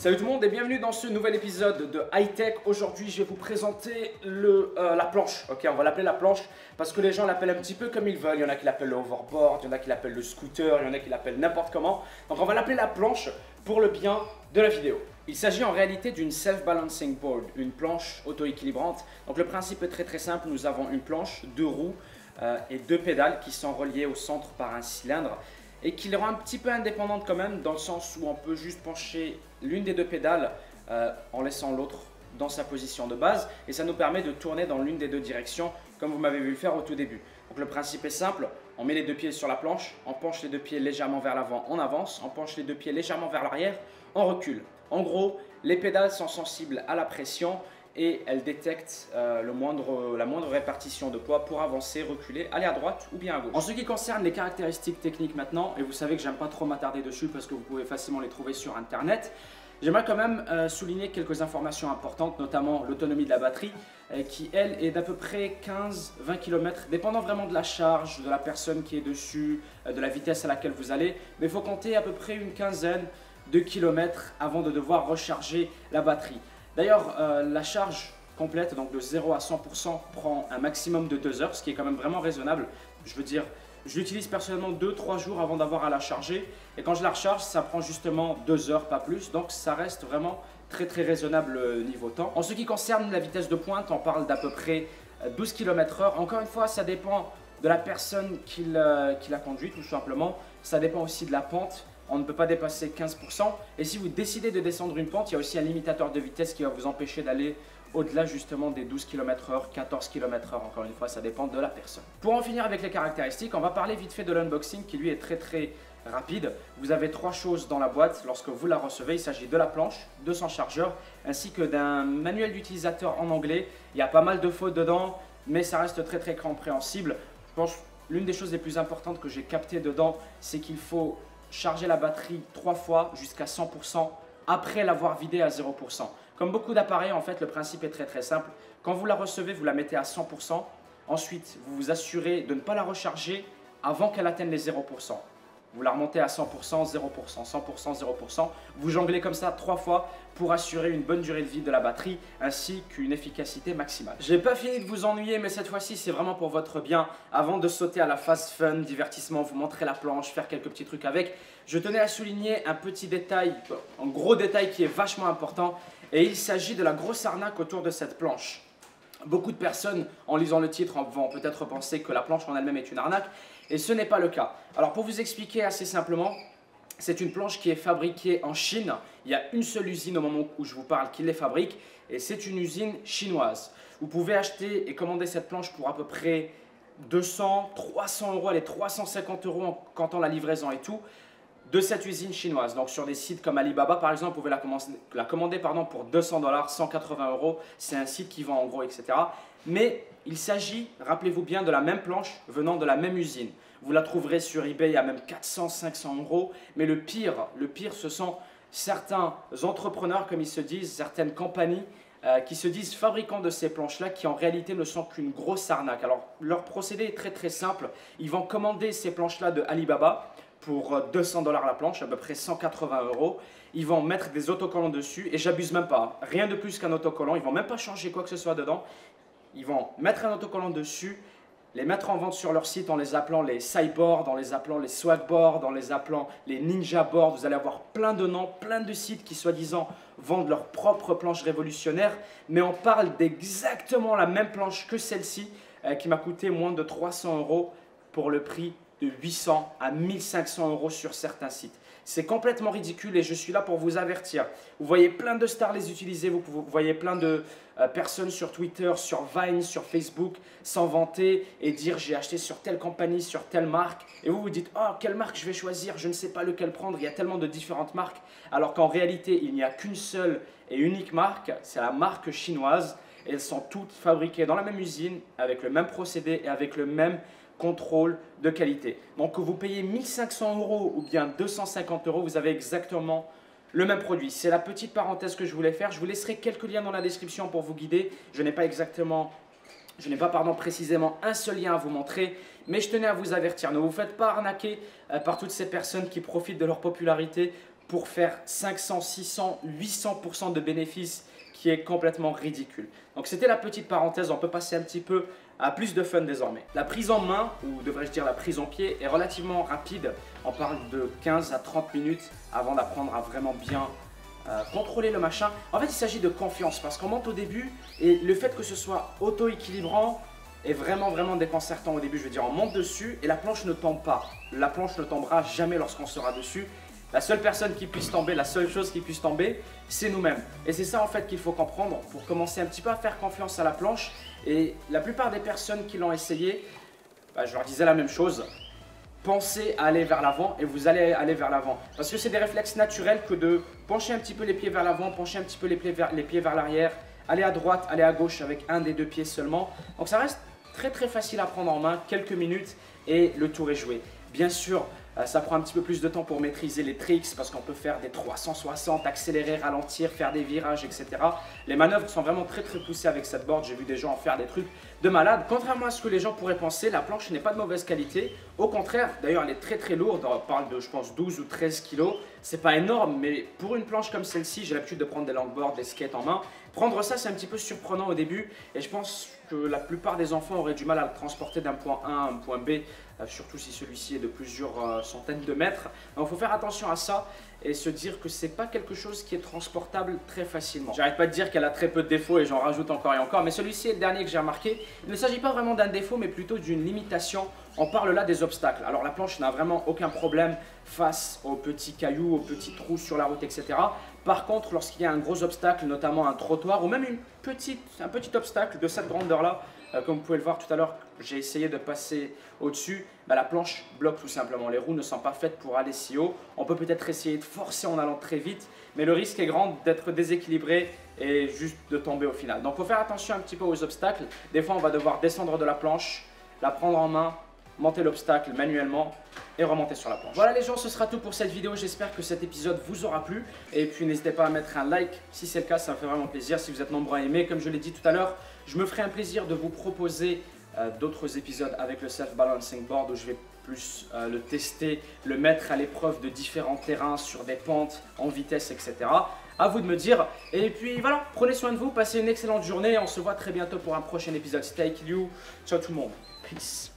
Salut tout le monde et bienvenue dans ce nouvel épisode de High Tech. Aujourd'hui, je vais vous présenter la planche. Ok, on va l'appeler la planche parce que les gens l'appellent un petit peu comme ils veulent. Il y en a qui l'appellent le hoverboard, il y en a qui l'appellent le scooter, il y en a qui l'appellent n'importe comment. Donc on va l'appeler la planche pour le bien de la vidéo. Il s'agit en réalité d'une self-balancing board, une planche auto-équilibrante. Donc le principe est très simple. Nous avons une planche, deux roues et deux pédales qui sont reliées au centre par un cylindre et qui les rend un petit peu indépendantes quand même, dans le sens où on peut juste pencher l'une des deux pédales en laissant l'autre dans sa position de base, et ça nous permet de tourner dans l'une des deux directions comme vous m'avez vu le faire au tout début. Donc le principe est simple, on met les deux pieds sur la planche, on penche les deux pieds légèrement vers l'avant, on avance, on penche les deux pieds légèrement vers l'arrière, on recule. En gros, les pédales sont sensibles à la pression et elles détectent la moindre répartition de poids pour avancer, reculer, aller à droite ou bien à gauche. En ce qui concerne les caractéristiques techniques maintenant, et vous savez que j'aime pas trop m'attarder dessus parce que vous pouvez facilement les trouver sur internet, j'aimerais quand même souligner quelques informations importantes, notamment l'autonomie de la batterie qui elle est d'à peu près 15-20 km, dépendant vraiment de la charge, de la personne qui est dessus, de la vitesse à laquelle vous allez, mais il faut compter à peu près une quinzaine de kilomètres avant de devoir recharger la batterie. D'ailleurs, la charge complète, donc de 0 à 100%, prend un maximum de 2 heures, ce qui est quand même vraiment raisonnable. Je veux dire, je l'utilise personnellement 2-3 jours avant d'avoir à la charger. Et quand je la recharge, ça prend justement 2 heures, pas plus. Donc ça reste vraiment très raisonnable niveau temps. En ce qui concerne la vitesse de pointe, on parle d'à peu près 12 km/h. Encore une fois, ça dépend de la personne qui la conduit, tout simplement. Ça dépend aussi de la pente. On ne peut pas dépasser 15%. Et si vous décidez de descendre une pente, il y a aussi un limitateur de vitesse qui va vous empêcher d'aller au-delà justement des 12 km/h, 14 km/h. Encore une fois, ça dépend de la personne. Pour en finir avec les caractéristiques, on va parler vite fait de l'unboxing qui lui est très rapide. Vous avez 3 choses dans la boîte lorsque vous la recevez. Il s'agit de la planche, de son chargeur, ainsi que d'un manuel d'utilisateur en anglais. Il y a pas mal de fautes dedans, mais ça reste très compréhensible. Je pense que l'une des choses les plus importantes que j'ai captées dedans, c'est qu'il faut charger la batterie 3 fois jusqu'à 100% après l'avoir vidée à 0%. Comme beaucoup d'appareils, en fait, le principe est très simple. Quand vous la recevez, vous la mettez à 100%. Ensuite, vous vous assurez de ne pas la recharger avant qu'elle atteigne les 0%. Vous la remontez à 100%, 0%, 100%, 0%. Vous jonglez comme ça 3 fois pour assurer une bonne durée de vie de la batterie ainsi qu'une efficacité maximale. J'ai pas fini de vous ennuyer, mais cette fois-ci, c'est vraiment pour votre bien. Avant de sauter à la phase fun, divertissement, vous montrer la planche, faire quelques petits trucs avec, je tenais à souligner un petit détail, un gros détail qui est vachement important, et il s'agit de la grosse arnaque autour de cette planche. Beaucoup de personnes, en lisant le titre, vont peut-être penser que la planche en elle-même est une arnaque, et ce n'est pas le cas. Alors pour vous expliquer assez simplement, c'est une planche qui est fabriquée en Chine. Il y a une seule usine au moment où je vous parle qui les fabrique, et c'est une usine chinoise. Vous pouvez acheter et commander cette planche pour à peu près 200, 300 euros, allez 350 euros en comptant la livraison et tout, de cette usine chinoise. Donc sur des sites comme Alibaba par exemple, vous pouvez la commander pour 200 $, 180 euros. C'est un site qui vend en gros, etc. Mais il s'agit, rappelez-vous bien, de la même planche venant de la même usine. Vous la trouverez sur eBay à même 400, 500 euros. Mais le pire, ce sont certains entrepreneurs, comme ils se disent, certaines compagnies qui se disent fabricants de ces planches-là, qui en réalité ne sont qu'une grosse arnaque. Alors leur procédé est très simple. Ils vont commander ces planches-là de Alibaba pour 200 $ la planche, à peu près 180 euros. Ils vont mettre des autocollants dessus, et j'abuse même pas, rien de plus qu'un autocollant. Ils vont même pas changer quoi que ce soit dedans. Ils vont mettre un autocollant dessus, les mettre en vente sur leur site en les appelant les Cyborg, en les appelant les Swagboard, en les appelant les Ninja Board. Vous allez avoir plein de noms, plein de sites qui soi-disant vendent leurs propres planches révolutionnaires, mais on parle d'exactement la même planche que celle-ci qui m'a coûté moins de 300 euros pour le prix de 800 à 1500 euros sur certains sites. C'est complètement ridicule et je suis là pour vous avertir. Vous voyez plein de stars les utiliser, vous voyez plein de personnes sur Twitter, sur Vine, sur Facebook s'en vanter et dire j'ai acheté sur telle compagnie, sur telle marque. Et vous vous dites oh quelle marque je vais choisir, je ne sais pas lequel prendre, il y a tellement de différentes marques. Alors qu'en réalité il n'y a qu'une seule et unique marque, c'est la marque chinoise. Et elles sont toutes fabriquées dans la même usine, avec le même procédé et avec le même contrôle de qualité. Donc que vous payez 1500 euros ou bien 250 euros, vous avez exactement le même produit. C'est la petite parenthèse que je voulais faire. Je vous laisserai quelques liens dans la description pour vous guider. Je n'ai pas précisément un seul lien à vous montrer, mais je tenais à vous avertir. Ne vous faites pas arnaquer par toutes ces personnes qui profitent de leur popularité pour faire 500, 600, 800% de bénéfices qui est complètement ridicule. Donc c'était la petite parenthèse, on peut passer un petit peu à plus de fun désormais. La prise en main, ou devrais-je dire la prise en pied, est relativement rapide. On parle de 15 à 30 minutes avant d'apprendre à vraiment bien contrôler le machin. En fait, il s'agit de confiance parce qu'on monte au début et le fait que ce soit auto-équilibrant est vraiment déconcertant au début. Je veux dire, on monte dessus et la planche ne tombe pas. La planche ne tombera jamais lorsqu'on sera dessus. La seule personne qui puisse tomber, la seule chose qui puisse tomber, c'est nous-mêmes. Et c'est ça en fait qu'il faut comprendre pour commencer un petit peu à faire confiance à la planche. Et la plupart des personnes qui l'ont essayé, je leur disais la même chose. Pensez à aller vers l'avant et vous allez aller vers l'avant. Parce que c'est des réflexes naturels que de pencher un petit peu les pieds vers l'avant, pencher un petit peu les pieds vers l'arrière, aller à droite, aller à gauche avec un des deux pieds seulement. Donc ça reste très facile à prendre en main, quelques minutes et le tour est joué. Bien sûr, ça prend un petit peu plus de temps pour maîtriser les tricks parce qu'on peut faire des 360, accélérer, ralentir, faire des virages, etc. Les manœuvres sont vraiment très poussées avec cette board. J'ai vu des gens en faire des trucs de malade. Contrairement à ce que les gens pourraient penser, la planche n'est pas de mauvaise qualité. Au contraire, d'ailleurs, elle est très lourde. On parle de, je pense, 12 ou 13 kilos. C'est pas énorme, mais pour une planche comme celle-ci, j'ai l'habitude de prendre des longboards, des skates en main. Prendre ça, c'est un petit peu surprenant au début et je pense que la plupart des enfants auraient du mal à le transporter d'un point A à un point B, surtout si celui-ci est de plusieurs centaines de mètres. Donc il faut faire attention à ça et se dire que c'est pas quelque chose qui est transportable très facilement. J'arrête pas de dire qu'elle a très peu de défauts et j'en rajoute encore et encore, mais celui-ci est le dernier que j'ai remarqué. Il ne s'agit pas vraiment d'un défaut, mais plutôt d'une limitation. On parle là des obstacles. Alors la planche n'a vraiment aucun problème face aux petits cailloux, aux petits trous sur la route, etc. Par contre, lorsqu'il y a un gros obstacle, notamment un trottoir ou même un petit obstacle de cette grandeur-là, comme vous pouvez le voir tout à l'heure, j'ai essayé de passer au-dessus, la planche bloque tout simplement. Les roues ne sont pas faites pour aller si haut. On peut peut-être essayer de forcer en allant très vite, mais le risque est grand d'être déséquilibré et juste de tomber au final. Donc il faut faire attention un petit peu aux obstacles. Des fois, on va devoir descendre de la planche, la prendre en main, monter l'obstacle manuellement et remonter sur la planche. Voilà les gens, ce sera tout pour cette vidéo. J'espère que cet épisode vous aura plu. Et puis n'hésitez pas à mettre un like si c'est le cas, ça me fait vraiment plaisir. Si vous êtes nombreux à aimer, comme je l'ai dit tout à l'heure, je me ferai un plaisir de vous proposer d'autres épisodes avec le self-balancing board où je vais plus le tester, le mettre à l'épreuve de différents terrains sur des pentes, en vitesse, etc. À vous de me dire. Et puis voilà, prenez soin de vous, passez une excellente journée. On se voit très bientôt pour un prochain épisode. C'était Aikiliu. Ciao tout le monde. Peace.